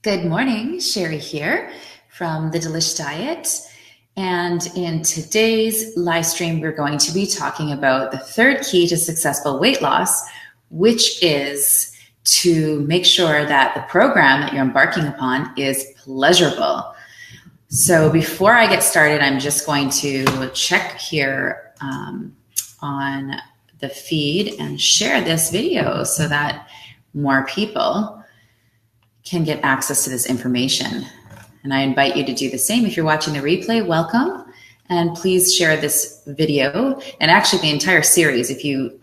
Good morning, Sherry here from the Delish Diet. And in today's live stream, we're going to be talking about the third key to successful weight loss, which is to make sure that the program that you're embarking upon is pleasurable. So before I get started, I'm just going to check here on the feed and share this video so that more people can get access to this information. And I invite you to do the same. If you're watching the replay, welcome. And please share this video and actually the entire series. If you,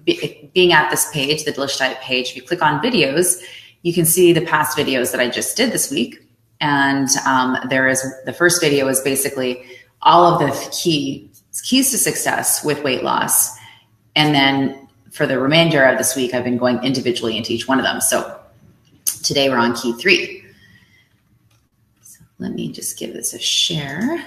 being at this page, the Delish Diet page, if you click on videos, you can see the past videos that I just did this week. And the first video is basically all of the keys to success with weight loss. And then for the remainder of this week, I've been going individually into each one of them. So today we're on key 3. So let me just give this a share.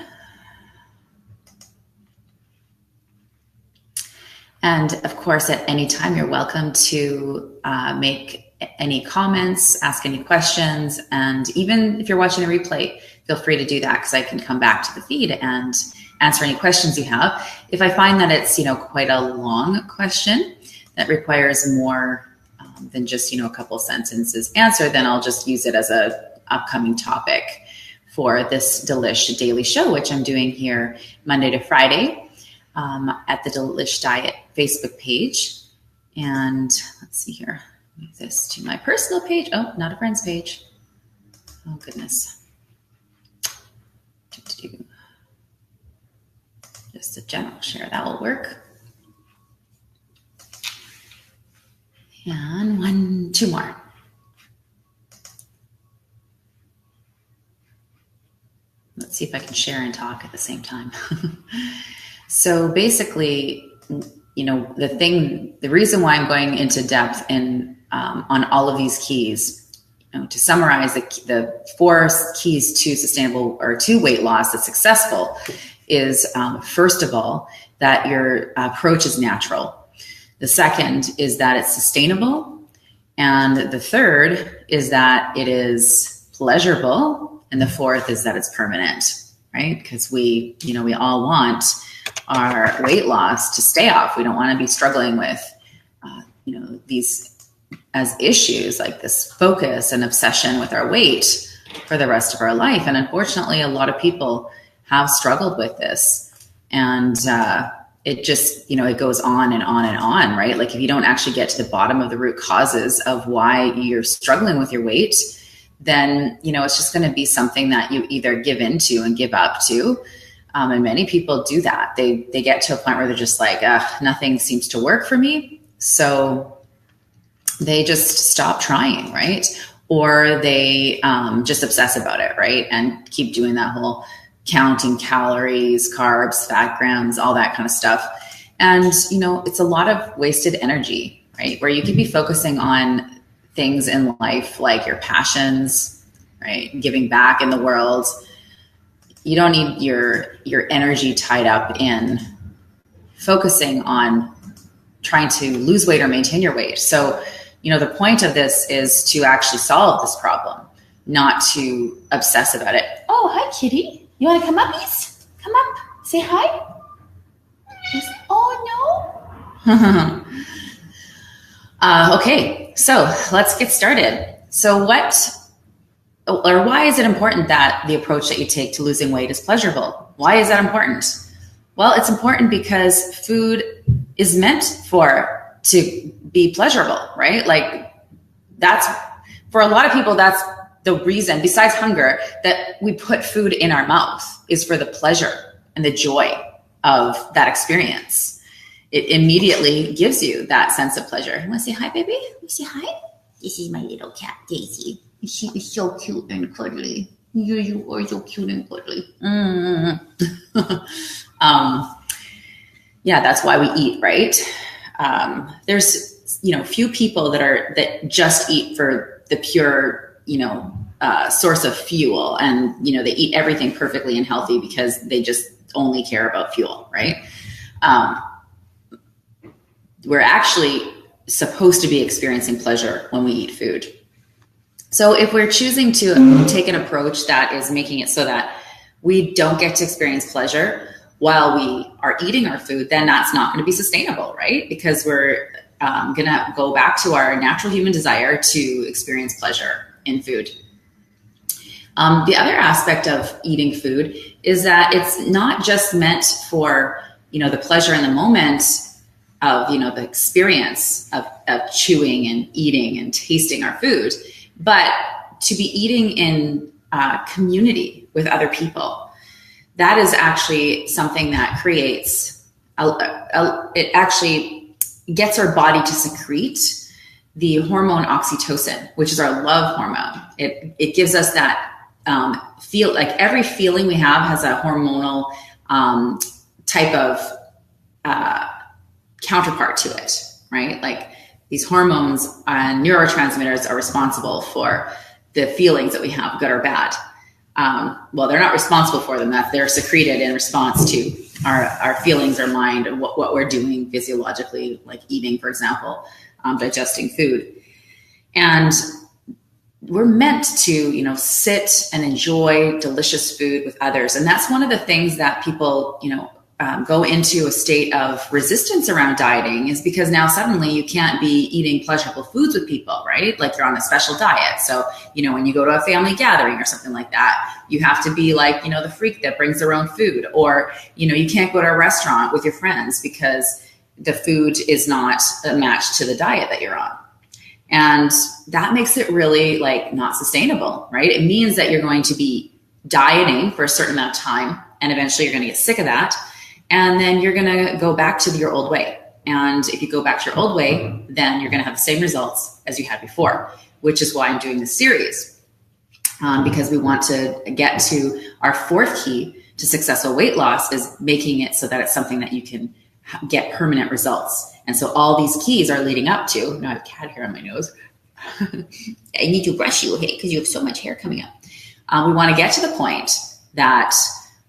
And of course, at any time, you're welcome to make any comments, ask any questions. And even if you're watching a replay, feel free to do that because I can come back to the feed and answer any questions you have. If I find that it's, quite a long question that requires more than just, a couple sentences answer, then I'll just use it as a upcoming topic for this Delish daily show, which I'm doing here Monday to Friday at the Delish Diet Facebook page. And let's see here, move this to my personal page. Oh, not a friend's page. Oh, goodness. Just a general share, that will work. And 2 more. Let's see if I can share and talk at the same time. So basically, the reason why I'm going into depth on all of these keys, to summarize the 4 keys to sustainable or to weight loss that's successful is, first of all, that your approach is natural. The second is that it's sustainable. And the third is that it is pleasurable. And the fourth is that it's permanent, right? Because we all want our weight loss to stay off. We don't want to be struggling with, these as issues like this focus and obsession with our weight for the rest of our life. And unfortunately, a lot of people have struggled with this. And, it just, it goes on and on and on, right? Like if you don't actually get to the bottom of the root causes of why you're struggling with your weight, then, it's just going to be something that you either give into and give up to. And many people do that. They get to a point where they're just like, nothing seems to work for me. So they just stop trying, right? Or they just obsess about it, right? And keep doing that whole counting calories, carbs, fat grams, all that kind of stuff. And, it's a lot of wasted energy, right? Where you could be focusing on things in life like your passions, right? Giving back in the world. You don't need your energy tied up in focusing on trying to lose weight or maintain your weight. So, the point of this is to actually solve this problem, not to obsess about it. Oh, hi, kitty. You want to come up, please? Come up. Say hi. Yes. Oh, no. Okay, so let's get started. So why is it important that the approach that you take to losing weight is pleasurable? Why is that important? Well, it's important because food is meant to be pleasurable, right? Like that's, for a lot of people, that's the reason, besides hunger, that we put food in our mouth is for the pleasure and the joy of that experience. It immediately gives you that sense of pleasure. You want to say hi, baby? You say hi? This is my little cat, Daisy. She is so cute and cuddly. You are so cute and cuddly. Yeah, that's why we eat, right? There's, few people that just eat for the pure, source of fuel, and they eat everything perfectly and healthy because they just only care about fuel, right? We're actually supposed to be experiencing pleasure when we eat food. So if we're choosing to take an approach that is making it so that we don't get to experience pleasure while we are eating our food, then that's not going to be sustainable, right? Because we're going to go back to our natural human desire to experience pleasure in food. The other aspect of eating food is that it's not just meant for, the pleasure in the moment of, the experience of chewing and eating and tasting our food, but to be eating in community with other people. That is actually something that creates, it actually gets our body to secrete the hormone oxytocin, which is our love hormone. It gives us that feel, like every feeling we have has a hormonal type of counterpart to it, right? Like these hormones and neurotransmitters are responsible for the feelings that we have, good or bad. Well, they're not responsible for them. That they're secreted in response to our feelings, our mind, and what we're doing physiologically, like eating, for example, digesting food. And we're meant to, sit and enjoy delicious food with others. And that's one of the things that people, go into a state of resistance around dieting, is because now suddenly you can't be eating pleasurable foods with people, right? Like you're on a special diet. So, when you go to a family gathering or something like that, you have to be like, the freak that brings their own food, or, you can't go to a restaurant with your friends because the food is not a match to the diet that you're on. And that makes it really not sustainable, right? It means that you're going to be dieting for a certain amount of time, and eventually you're going to get sick of that. And then you're going to go back to your old way. And if you go back to your old way, then you're going to have the same results as you had before, which is why I'm doing this series. Because we want to get to our fourth key to successful weight loss, is making it so that it's something that you can get permanent results. And so all these keys are leading up to, now I have cat hair on my nose. I need to brush you, okay, because you have so much hair coming up. We want to get to the point that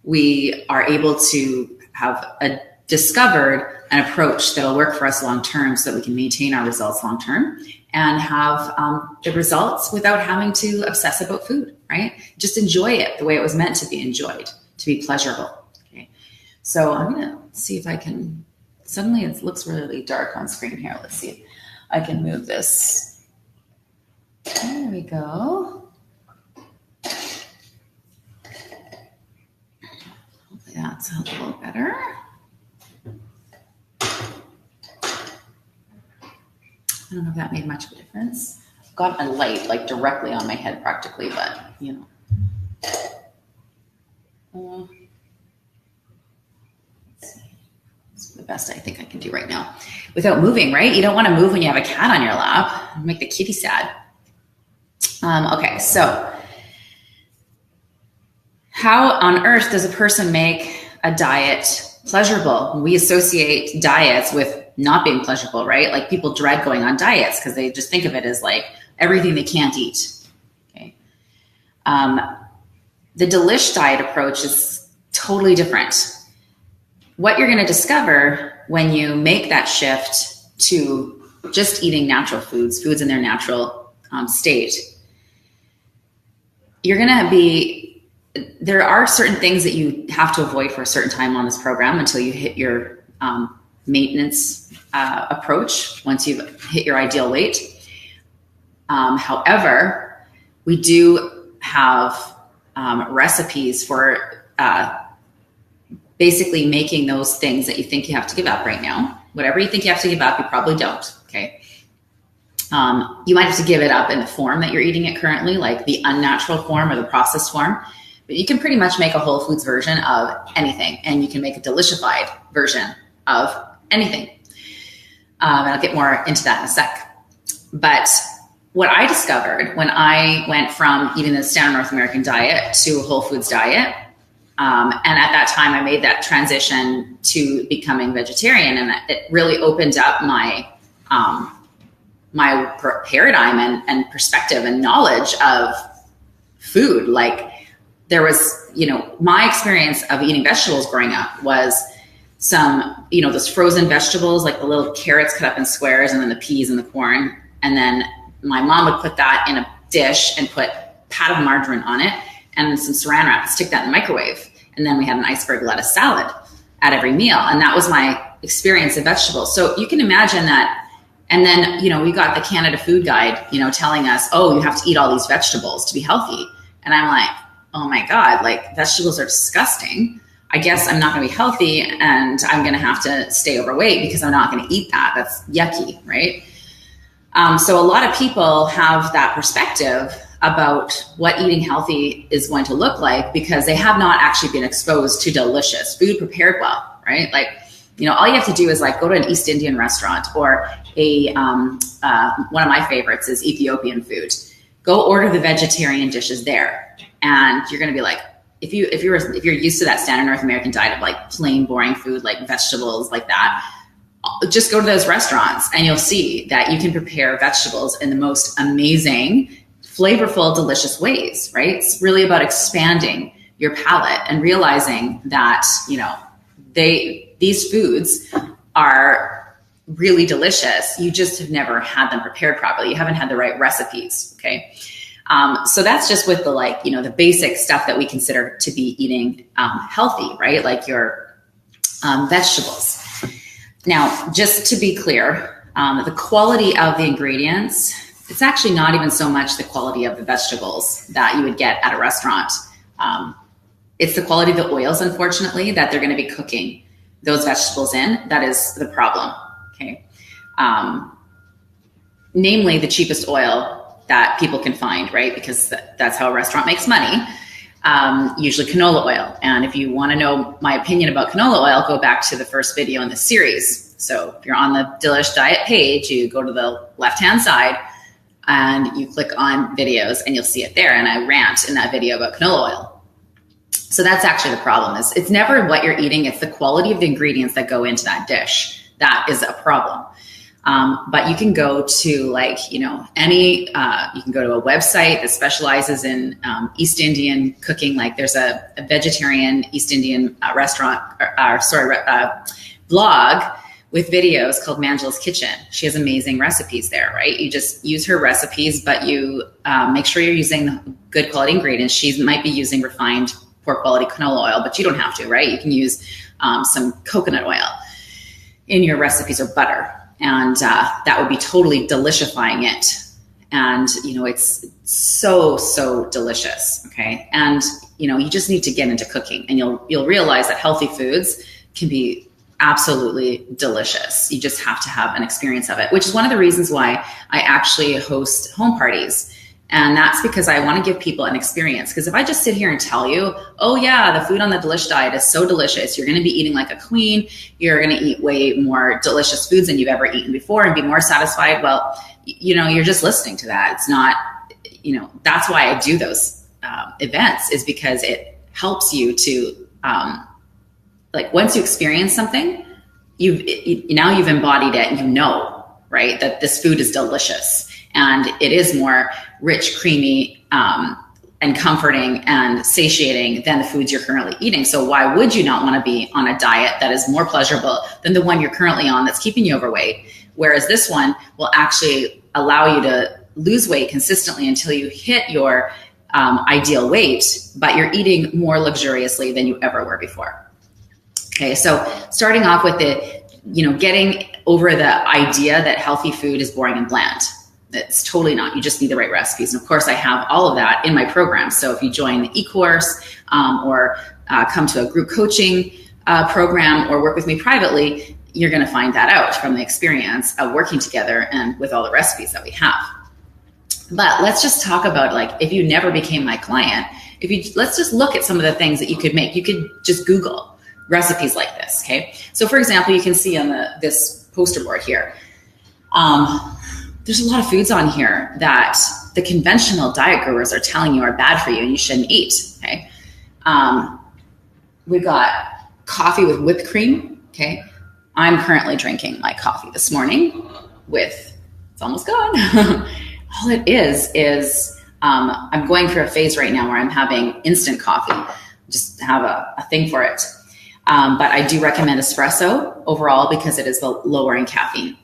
we are able to have discovered an approach that'll work for us long-term, so that we can maintain our results long-term and have the results without having to obsess about food, right? Just enjoy it the way it was meant to be enjoyed, to be pleasurable. Okay. So I'm going to see if I can, suddenly it looks really dark on screen here. Let's see if I can move this. There we go. That's a little better. I don't know if that made much of a difference. I've got a light directly on my head practically, but let's see. It's the best I think I can do right now without moving, right? You don't want to move when you have a cat on your lap. Make the kitty sad. Okay, so how on earth does a person make a diet pleasurable? We associate diets with not being pleasurable, right? Like people dread going on diets because they just think of it as like everything they can't eat. Okay. The Delish Diet approach is totally different. What you're going to discover when you make that shift to just eating natural foods in their natural state, you're going to there are certain things that you have to avoid for a certain time on this program until you hit your maintenance approach, once you've hit your ideal weight. However, we do have recipes for basically making those things that you think you have to give up right now. Whatever you think you have to give up, you probably don't, okay? You might have to give it up in the form that you're eating it currently, like the unnatural form or the processed form. But you can pretty much make a whole foods version of anything, and you can make a delishified version of anything. And I'll get more into that in a sec. But what I discovered when I went from eating the standard North American diet to a whole foods diet, and at that time I made that transition to becoming vegetarian, and it really opened up my paradigm and perspective and knowledge of food. Like there was, my experience of eating vegetables growing up was some, those frozen vegetables, like the little carrots cut up in squares, and then the peas and the corn. And then my mom would put that in a dish and put a pat of margarine on it and some saran wrap, stick that in the microwave. And then we had an iceberg lettuce salad at every meal. And that was my experience of vegetables. So you can imagine that. And then, we got the Canada Food Guide, telling us, oh, you have to eat all these vegetables to be healthy. And I'm like, oh my God, like vegetables are disgusting. I guess I'm not going to be healthy and I'm going to have to stay overweight because I'm not going to eat that. That's yucky, right? So a lot of people have that perspective about what eating healthy is going to look like because they have not actually been exposed to delicious food prepared well, right? Like, all you have to do is like go to an East Indian restaurant or one of my favorites is Ethiopian food. Go order the vegetarian dishes there. And you're going to be like, if you're used to that standard North American diet of like plain boring food, like vegetables like that, just go to those restaurants and you'll see that you can prepare vegetables in the most amazing, flavorful, delicious ways, right? It's really about expanding your palate and realizing that, these foods are really delicious. You just have never had them prepared properly. You haven't had the right recipes. Okay. So that's just with the the basic stuff that we consider to be eating healthy, right? Like your vegetables. Now, just to be clear, the quality of the ingredients, it's actually not even so much the quality of the vegetables that you would get at a restaurant. It's the quality of the oils, unfortunately, that they're going to be cooking those vegetables in. That is the problem. Okay. Namely, the cheapest oil that people can find, right? Because that's how a restaurant makes money. Usually canola oil. And if you want to know my opinion about canola oil, go back to the first video in this series. So if you're on the Delish Diet page, you go to the left-hand side and you click on videos and you'll see it there. And I rant in that video about canola oil. So that's actually the problem. Is it's never what you're eating. It's the quality of the ingredients that go into that dish. That is a problem. But you can go to you can go to a website that specializes in East Indian cooking. Like there's a vegetarian East Indian blog with videos called Manjula's Kitchen. She has amazing recipes there, right? You just use her recipes, but you make sure you're using good quality ingredients. She might be using refined poor quality canola oil, but you don't have to, right? You can use some coconut oil in your recipes or butter. And that would be totally delishifying it. And, it's so, so delicious. Okay. And, you just need to get into cooking and you'll realize that healthy foods can be absolutely delicious. You just have to have an experience of it, which is one of the reasons why I actually host home parties. And that's because I want to give people an experience. Because if I just sit here and tell you, oh yeah, the food on the Delish Diet is so delicious, you're going to be eating like a queen, you're going to eat way more delicious foods than you've ever eaten before and be more satisfied. Well, you're just listening to that. It's not, that's why I do those events, is because it helps you to, once you experience something, now you've embodied it and right, that this food is delicious. And it is more rich, creamy, and comforting and satiating than the foods you're currently eating. So why would you not want to be on a diet that is more pleasurable than the one you're currently on that's keeping you overweight? Whereas this one will actually allow you to lose weight consistently until you hit your ideal weight, but you're eating more luxuriously than you ever were before. Okay, so starting off with getting over the idea that healthy food is boring and bland. It's totally not. You just need the right recipes. And of course, I have all of that in my program. So if you join the e-course or come to a group coaching program or work with me privately, you're going to find that out from the experience of working together and with all the recipes that we have. But let's just talk about if you never became my client, let's just look at some of the things that you could make. You could just Google recipes like this. Okay. So for example, you can see on this poster board here, there's a lot of foods on here that the conventional diet gurus are telling you are bad for you and you shouldn't eat. Okay. We've got coffee with whipped cream. Okay. I'm currently drinking my coffee this morning it's almost gone. All it is I'm going through a phase right now where I'm having instant coffee, just have a thing for it. But I do recommend espresso overall because it is lower in caffeine.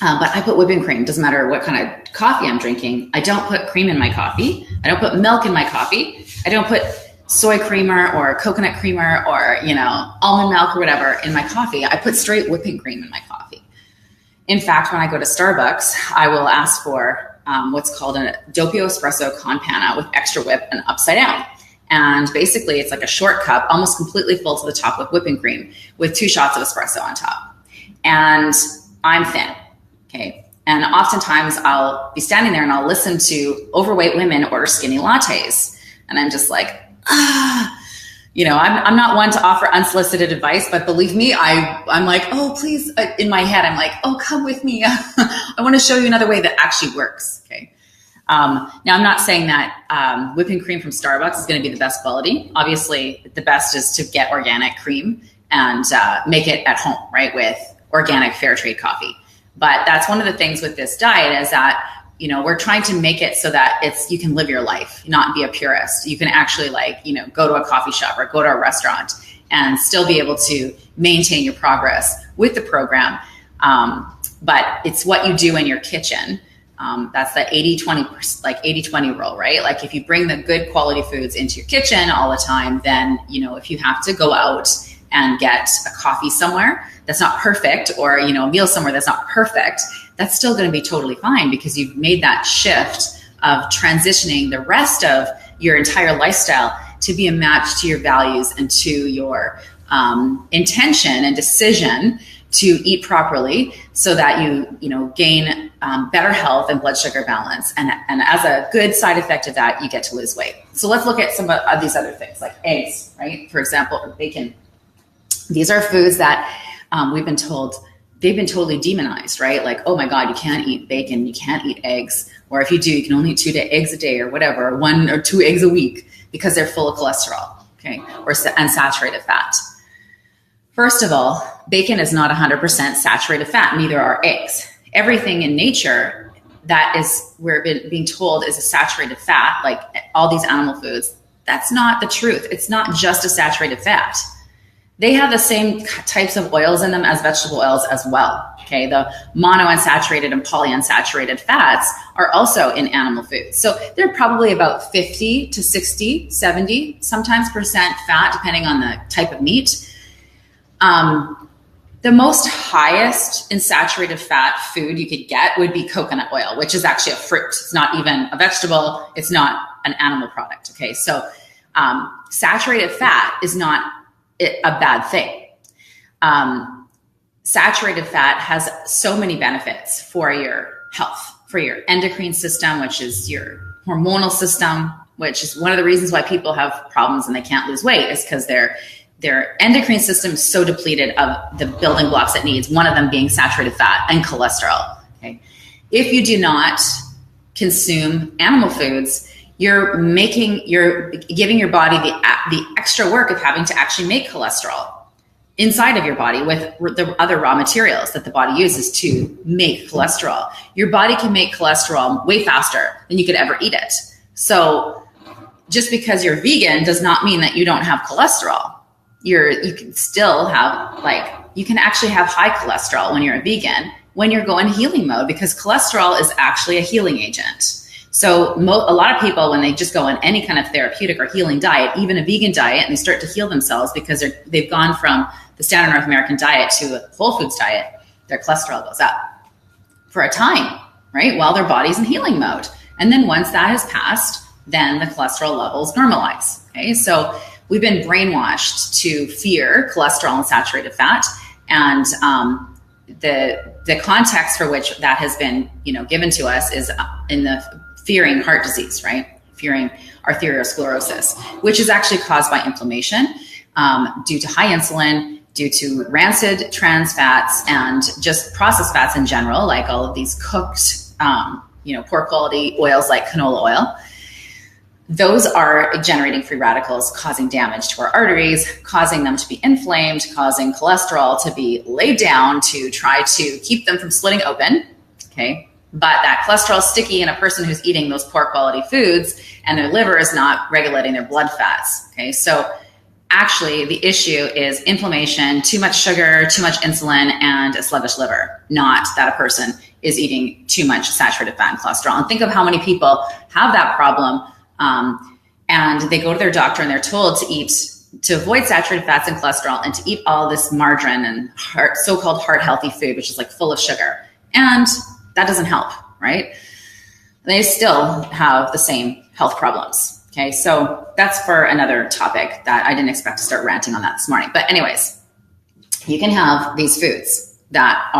But I put whipping cream. Doesn't matter what kind of coffee I'm drinking. I don't put cream in my coffee. I don't put milk in my coffee. I don't put soy creamer or coconut creamer or, almond milk or whatever in my coffee. I put straight whipping cream in my coffee. In fact, when I go to Starbucks, I will ask for what's called a doppio espresso con panna with extra whip and upside down. And basically it's like a short cup, almost completely full to the top with whipping cream with 2 shots of espresso on top. And I'm thin. Okay. And oftentimes I'll be standing there and I'll listen to overweight women order skinny lattes. And I'm just like, I'm not one to offer unsolicited advice, but believe me, I'm like, oh, please. In my head, I'm like, oh, come with me. I want to show you another way that actually works. Okay. Now I'm not saying that whipping cream from Starbucks is going to be the best quality. Obviously the best is to get organic cream and make it at home, right? With organic fair trade coffee. But that's one of the things with this diet is that, we're trying to make it so that you can live your life, not be a purist. You can actually go to a coffee shop or go to a restaurant and still be able to maintain your progress with the program. But it's what you do in your kitchen. That's the 80-20, like 80-20 rule, right? Like if you bring the good quality foods into your kitchen all the time, then, if you have to go out and get a coffee somewhere that's not perfect or, a meal somewhere that's not perfect, that's still going to be totally fine because you've made that shift of transitioning the rest of your entire lifestyle to be a match to your values and to your intention and decision to eat properly so that you gain better health and blood sugar balance. And as a good side effect of that, you get to lose weight. So let's look at some of these other things like eggs, right? For example, or bacon. These are foods that we've been told, they've been totally demonized, right? Like, oh my God, you can't eat bacon, you can't eat eggs. Or if you do, you can only eat 2 eggs a day or whatever, 1 or 2 eggs a week because they're full of cholesterol, okay? Or unsaturated fat. First of all, bacon is not 100% saturated fat, neither are eggs. Everything in nature that is we're being told is a saturated fat, like all these animal foods, that's not the truth. It's not just a saturated fat. They have the same types of oils in them as vegetable oils as well. Okay, the monounsaturated and polyunsaturated fats are also in animal foods. So they're probably about 50 to 60, 70, sometimes percent fat, depending on the type of meat. The most highest in saturated fat food you could get would be coconut oil, which is actually a fruit. It's not even a vegetable. It's not an animal product. Okay, so saturated fat is not a bad thing. Saturated fat has so many benefits for your health, for your endocrine system, which is your hormonal system, which is one of the reasons why people have problems and they can't lose weight is because their endocrine system is so depleted of the building blocks it needs, one of them being saturated fat and cholesterol. Okay. If you do not consume animal foods, you're giving your body the extra work of having to actually make cholesterol inside of your body with the other raw materials that the body uses to make cholesterol. Your body can make cholesterol way faster than you could ever eat it. So just because you're vegan does not mean that you don't have cholesterol. You can still have you can actually have high cholesterol when you're a vegan when you're going healing mode because cholesterol is actually a healing agent. So a lot of people, when they just go on any kind of therapeutic or healing diet, even a vegan diet, and they start to heal themselves because they've gone from the standard North American diet to a whole foods diet, their cholesterol goes up for a time, right? While their body's in healing mode. And then once that has passed, then the cholesterol levels normalize. Okay, so we've been brainwashed to fear cholesterol and saturated fat, and the context for which that has been given to us is in the fearing heart disease, right? Fearing arteriosclerosis, which is actually caused by inflammation due to high insulin, due to rancid trans fats, and just processed fats in general, like all of these cooked, poor quality oils like canola oil. Those are generating free radicals, causing damage to our arteries, causing them to be inflamed, causing cholesterol to be laid down to try to keep them from splitting open. Okay. But that cholesterol is sticky in a person who's eating those poor quality foods and their liver is not regulating their blood fats. Okay. So actually the issue is inflammation, too much sugar, too much insulin, and a sluggish liver, not that a person is eating too much saturated fat and cholesterol. And think of how many people have that problem, and they go to their doctor and they're told to avoid saturated fats and cholesterol and to eat all this margarine and so-called heart healthy food, which is like full of sugar. And that doesn't help, right? They still have the same health problems. Okay, so that's for another topic that I didn't expect to start ranting on that this morning. But anyways, you can have these foods that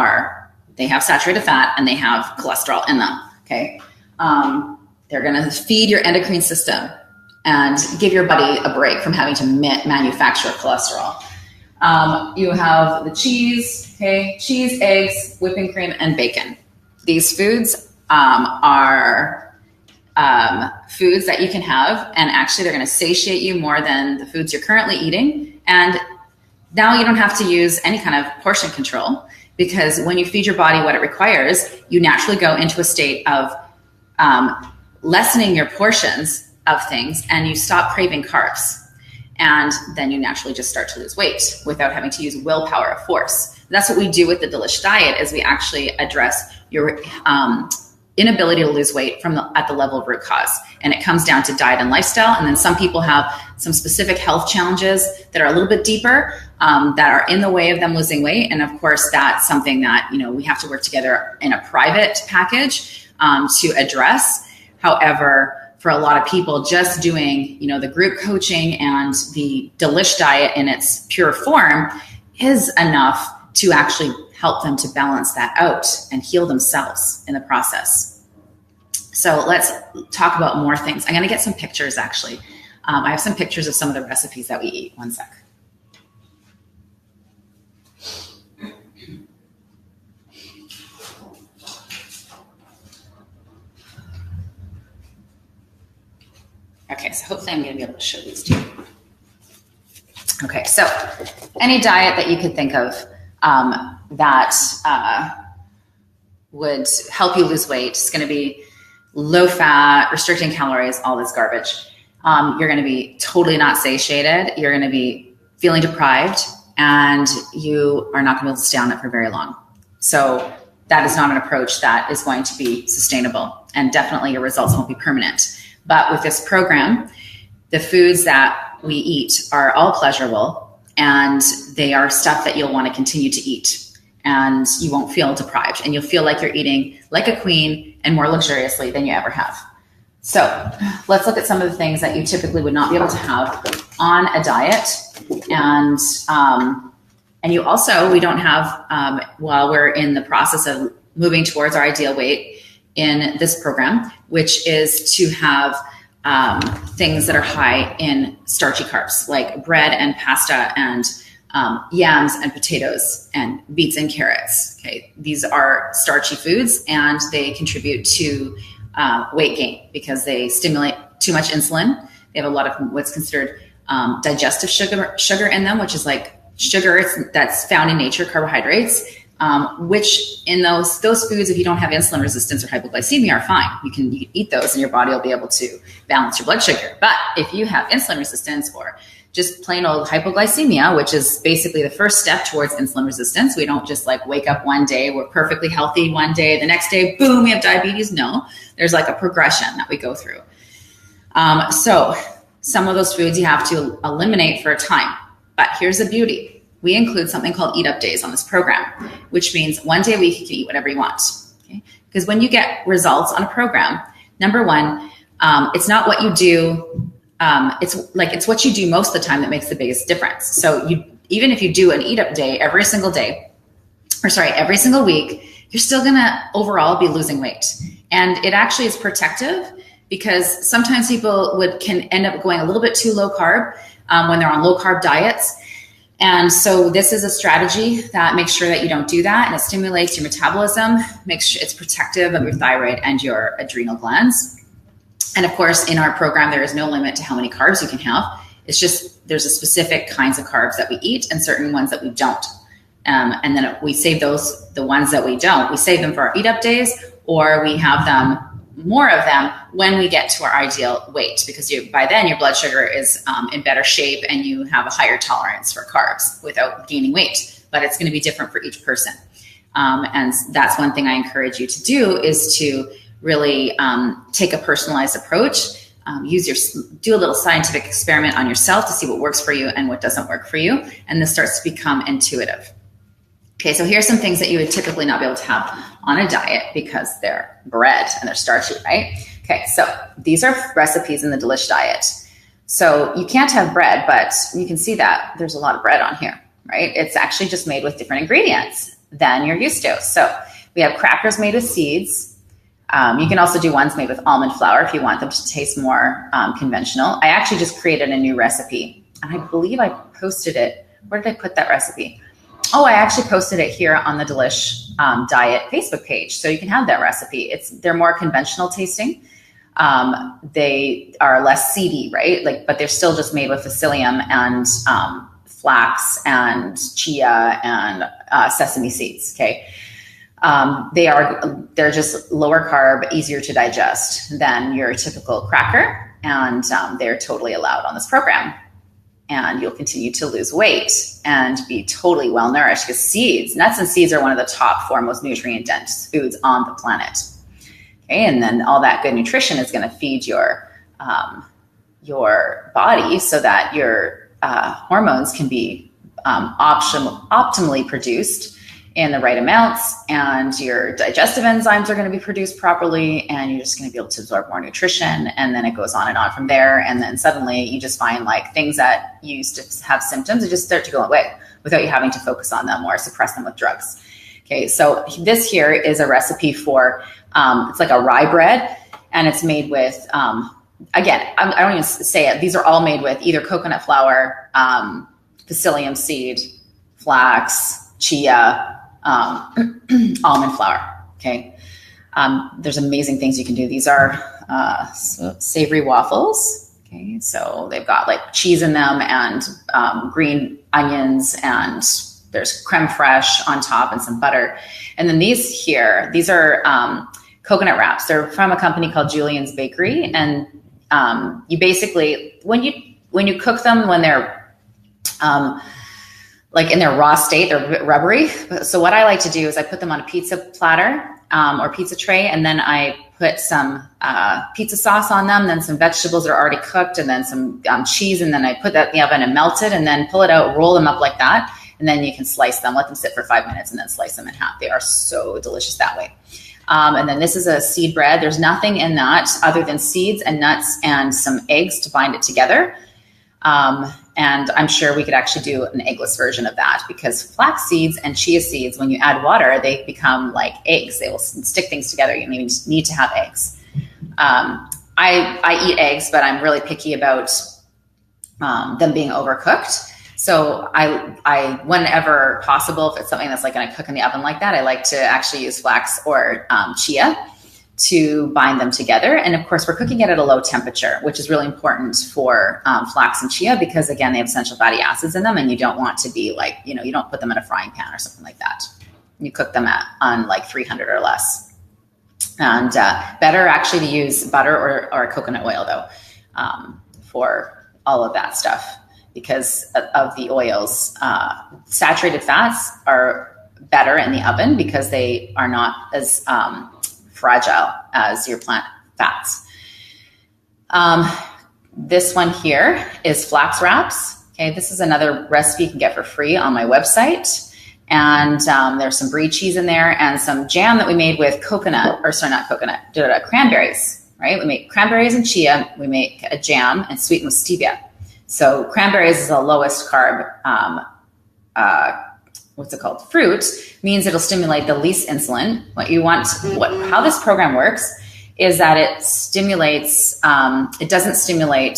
they have saturated fat and they have cholesterol in them, okay? They're gonna feed your endocrine system and give your body a break from having to manufacture cholesterol. You have the cheese, okay? Cheese, eggs, whipping cream, and bacon. These foods are foods that you can have, and actually they're going to satiate you more than the foods you're currently eating. And now you don't have to use any kind of portion control, because when you feed your body what it requires, you naturally go into a state of lessening your portions of things, and you stop craving carbs. And then you naturally just start to lose weight without having to use willpower or force. That's what we do with the Delish Diet, is we actually address your inability to lose weight at the level of root cause. And it comes down to diet and lifestyle. And then some people have some specific health challenges that are a little bit deeper, that are in the way of them losing weight. And of course, that's something that, we have to work together in a private package to address. However, for a lot of people, just doing, the group coaching and the Delish Diet in its pure form is enough to actually help them to balance that out and heal themselves in the process. So let's talk about more things. I'm going to get some pictures, actually. I have some pictures of some of the recipes that we eat. One sec. Okay, so hopefully I'm going to be able to show these to you. Okay, so any diet that you could think of that would help you lose weight is going to be low fat, restricting calories, all this garbage. You're going to be totally not satiated. You're going to be feeling deprived, and you are not going to be able to stay on it for very long. So that is not an approach that is going to be sustainable, and definitely your results won't be permanent. But with this program, the foods that we eat are all pleasurable, and they are stuff that you'll want to continue to eat, and you won't feel deprived, and you'll feel like you're eating like a queen and more luxuriously than you ever have. So let's look at some of the things that you typically would not be able to have on a diet. And you also, we don't have, while we're in the process of moving towards our ideal weight in this program, which is to have things that are high in starchy carbs, like bread and pasta and yams and potatoes and beets and carrots. Okay, these are starchy foods, and they contribute to weight gain because they stimulate too much insulin. They have a lot of what's considered digestive sugar in them, which is like sugar that's found in nature, carbohydrates, which in those foods, if you don't have insulin resistance or hypoglycemia, are fine. You can eat those and your body will be able to balance your blood sugar. But if you have insulin resistance or just plain old hypoglycemia, which is basically the first step towards insulin resistance, we don't just like wake up one day, we're perfectly healthy one day, the next day, boom, we have diabetes. No, there's like a progression that we go through. So some of those foods you have to eliminate for a time. But here's the beauty. We include something called eat up days on this program, which means one day a week you can eat whatever you want. Okay? Because when you get results on a program, number one, it's not what you do. It's what you do most of the time that makes the biggest difference. So even if you do an eat up day every single week, you're still gonna overall be losing weight. And it actually is protective, because sometimes people can end up going a little bit too low carb when they're on low carb diets. And so this is a strategy that makes sure that you don't do that, and it stimulates your metabolism, makes sure it's protective of your thyroid and your adrenal glands. And of course, in our program, there is no limit to how many carbs you can have. It's just there's a specific kinds of carbs that we eat and certain ones that we don't. And then we save the ones that we don't. We save them for our eat up days, or we have them more of them when we get to our ideal weight, because by then your blood sugar is in better shape and you have a higher tolerance for carbs without gaining weight. But it's going to be different for each person. And that's one thing I encourage you to do, is to really take a personalized approach. Do a little scientific experiment on yourself to see what works for you and what doesn't work for you. And this starts to become intuitive. Okay, so here's some things that you would typically not be able to have on a diet because they're bread and they're starchy, right? Okay, so these are recipes in the Delish Diet. So you can't have bread, but you can see that there's a lot of bread on here, right? It's actually just made with different ingredients than you're used to. So we have crackers made with seeds. You can also do ones made with almond flour if you want them to taste more conventional. I actually just created a new recipe, and I believe I posted it. Where did I put that recipe? Oh, I actually posted it here on the Delish Diet Facebook page, so you can have that recipe. They're more conventional tasting. They are less seedy, right? But they're still just made with psyllium and flax and chia and sesame seeds. Okay, they're just lower carb, easier to digest than your typical cracker, and they're totally allowed on this program. And you'll continue to lose weight and be totally well nourished, because nuts and seeds are one of the top 4 most nutrient dense foods on the planet. Okay, and then all that good nutrition is going to feed your body so that your hormones can be optimally produced in the right amounts, and your digestive enzymes are going to be produced properly, and you're just going to be able to absorb more nutrition. And then it goes on and on from there. And then suddenly you just find things that you used to have symptoms, they just start to go away without you having to focus on them or suppress them with drugs. Okay, so this here is a recipe for, it's like a rye bread, and it's made with, again, I don't even say it. These are all made with either coconut flour, psyllium seed, flax, chia, almond flour. Okay. There's amazing things you can do. These are savory waffles. Okay. So they've got cheese in them and green onions, and there's creme fraiche on top and some butter. And then these are coconut wraps. They're from a company called Julian's Bakery. And you basically, when you cook them, when they're in their raw state, they're rubbery. So what I like to do is I put them on a pizza platter or pizza tray, and then I put some pizza sauce on them, then some vegetables that are already cooked, and then some cheese, and then I put that in the oven and melt it, and then pull it out, roll them up like that, and then you can slice them, let them sit for 5 minutes, and then slice them in half. They are so delicious that way. And then this is a seed bread. There's nothing in that other than seeds and nuts and some eggs to bind it together. And I'm sure we could actually do an eggless version of that, because flax seeds and chia seeds, when you add water, they become like eggs. They will stick things together. You need to have eggs. I eat eggs, but I'm really picky about them being overcooked. So I whenever possible, if it's something that's going to cook in the oven like that, I like to actually use flax or chia to bind them together. And of course, we're cooking it at a low temperature, which is really important for flax and chia, because again, they have essential fatty acids in them, and you don't want to be you don't put them in a frying pan or something like that. You cook them on 300 or less. And better actually to use butter or coconut oil though, for all of that stuff, because of the oils. Saturated fats are better in the oven because they are not as fragile as your plant fats. This one here is flax wraps. Okay, this is another recipe you can get for free on my website. And there's some brie cheese in there and some jam that we made with cranberries, right? We make cranberries and chia. We make a jam and sweetened with stevia. So cranberries is the lowest carb, fruit, means it'll stimulate the least insulin. How this program works is that it doesn't stimulate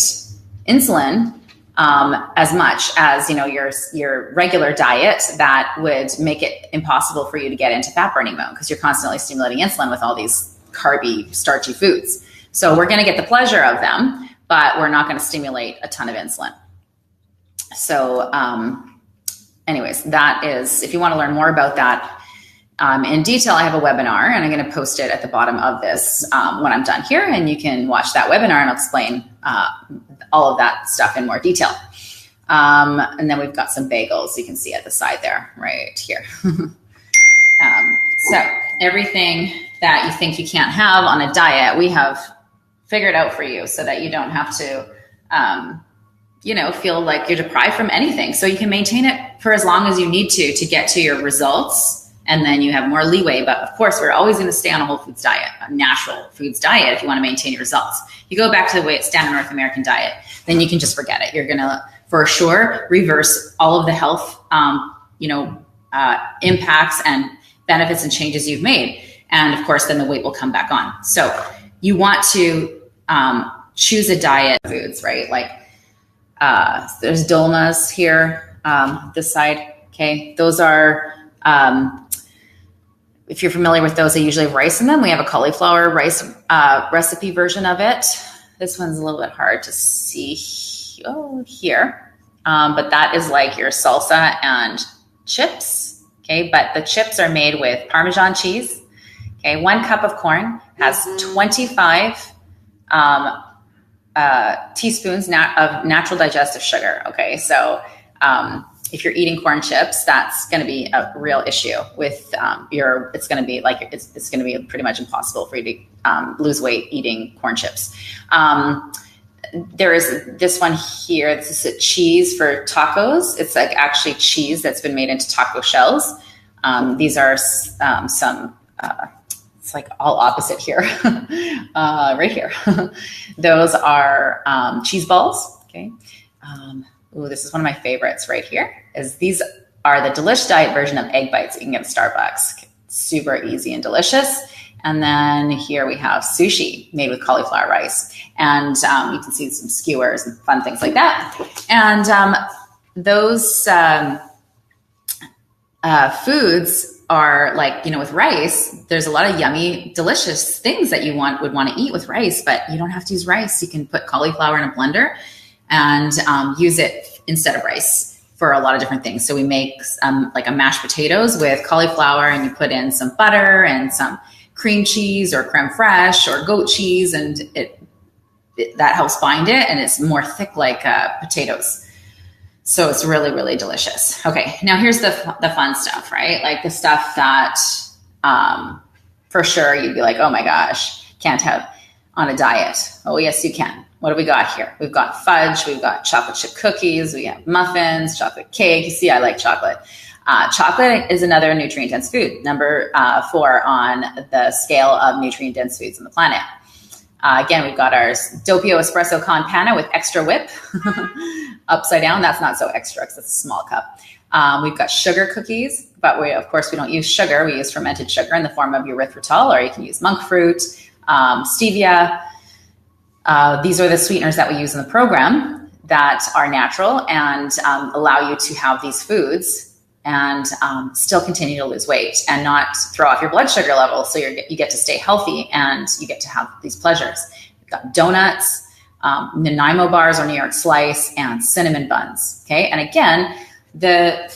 insulin as much as your regular diet that would make it impossible for you to get into fat burning mode, because you're constantly stimulating insulin with all these carby, starchy foods. So we're going to get the pleasure of them, but we're not going to stimulate a ton of insulin. So anyways, that is, if you want to learn more about that, in detail. I have a webinar, and I'm going to post it at the bottom of this when I'm done here, and you can watch that webinar, and I'll explain all of that stuff in more detail. And then we've got some bagels you can see at the side there, right here. So everything that you think you can't have on a diet, we have figured out for you so that you don't have to, feel like you're deprived from anything. So you can maintain it for as long as you need to get to your results. And then you have more leeway. But of course, we're always going to stay on a whole foods diet, a natural foods diet, if you want to maintain your results. You go back to the way it's standard North American diet, then you can just forget it. You're going to, for sure, reverse all of the health, impacts and benefits and changes you've made. And of course, then the weight will come back on. So you want to choose a diet foods, right? Like there's dolmas here, this side. Okay. Those are, if you're familiar with those, they usually have rice in them. We have a cauliflower rice recipe version of it. This one's a little bit hard to see here. But that is like your salsa and chips. Okay, but the chips are made with Parmesan cheese. Okay, 1 cup of corn has 25 teaspoons of natural digestive sugar. Okay, so if you're eating corn chips, that's going to be a real issue with it's going to be like it's going to be pretty much impossible for you to lose weight eating corn chips. There is this one here. This is a cheese for tacos. It's like actually cheese that's been made into taco shells. These are some, it's like all opposite here, right here. Those are cheese balls. Okay. This is one of my favorites right here. These are the Delish Diet version of egg bites that you can get at Starbucks. Super easy and delicious. And then here we have sushi made with cauliflower rice. And you can see some skewers and fun things like that. And those foods are like, with rice, there's a lot of yummy, delicious things that you would want to eat with rice, but you don't have to use rice. You can put cauliflower in a blender and use it instead of rice for a lot of different things. So we make like a mashed potatoes with cauliflower, and you put in some butter and some cream cheese or creme fraiche or goat cheese, and that helps bind it, and it's more thick like potatoes. So it's really, really delicious. Okay, now here's the fun stuff, right? Like the stuff that for sure you'd be like, oh my gosh, can't have on a diet. Oh yes, you can. What do we got here? We've got fudge, we've got chocolate chip cookies, we have muffins, chocolate cake. You see, I like chocolate. Chocolate is another nutrient-dense food, number 4 on the scale of nutrient-dense foods on the planet. Again, we've got our Doppio Espresso Con Panna with extra whip. Upside down, that's not so extra because it's a small cup. We've got sugar cookies, but of course, we don't use sugar. We use fermented sugar in the form of erythritol, or you can use monk fruit, stevia. These are the sweeteners that we use in the program that are natural and allow you to have these foods and still continue to lose weight and not throw off your blood sugar level. So you get to stay healthy and you get to have these pleasures. We've got donuts, Nanaimo bars or New York slice, and cinnamon buns. Okay, and again, the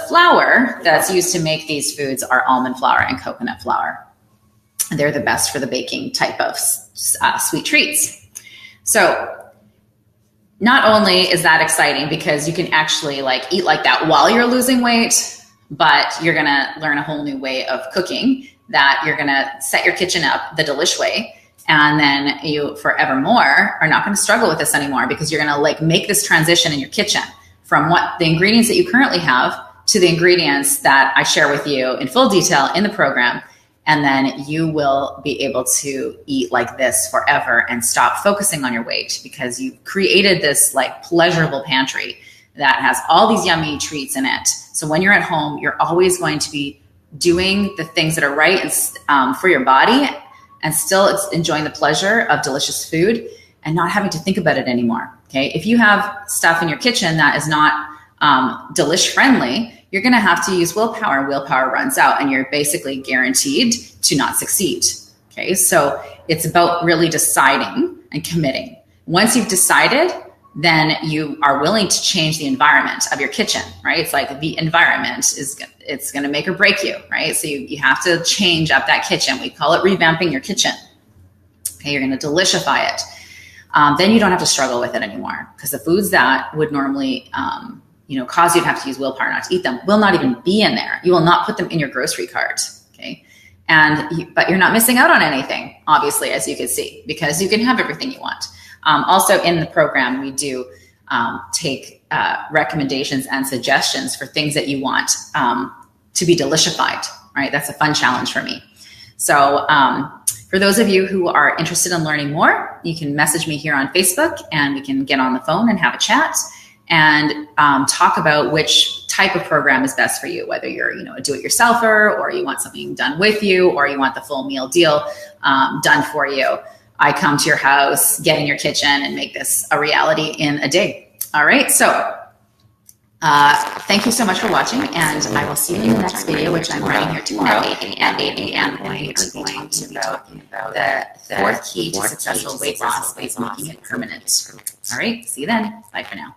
flour that's used to make these foods are almond flour and coconut flour. They're the best for the baking type of sweet treats. So not only is that exciting because you can actually eat like that while you're losing weight, but you're going to learn a whole new way of cooking that you're going to set your kitchen up the Delish way. And then you forevermore are not going to struggle with this anymore because you're going to make this transition in your kitchen from what the ingredients that you currently have to the ingredients that I share with you in full detail in the program. And then you will be able to eat like this forever and stop focusing on your weight because you've created this pleasurable pantry that has all these yummy treats in it. So when you're at home, you're always going to be doing the things that are right for your body and still enjoying the pleasure of delicious food and not having to think about it anymore. Okay. If you have stuff in your kitchen that is not Delish friendly, you're going to have to use willpower. Willpower runs out and you're basically guaranteed to not succeed. Okay. So it's about really deciding and committing. Once you've decided, then you are willing to change the environment of your kitchen, right? It's like the environment it's going to make or break you, right? So you have to change up that kitchen. We call it revamping your kitchen. Okay, you're going to delishify it. Then you don't have to struggle with it anymore, because the foods that would normally, cause you to have to use willpower not to eat them will not even be in there. You will not put them in your grocery cart. Okay. But you're not missing out on anything, obviously, as you can see, because you can have everything you want. Also in the program, we do take recommendations and suggestions for things that you want to be delishified, right? That's a fun challenge for me. So for those of you who are interested in learning more, you can message me here on Facebook, and we can get on the phone and have a chat and talk about which type of program is best for you, whether you're a do-it-yourselfer, or you want something done with you, or you want the full meal deal done for you. I come to your house, get in your kitchen, and make this a reality in a day. All right, so thank you so much for watching, and I will see you in the next video, which I'm writing here tomorrow at 8 a.m. We are going to be talking about the fourth key to successful weight loss is making it permanent. All right, see you then. Bye for now.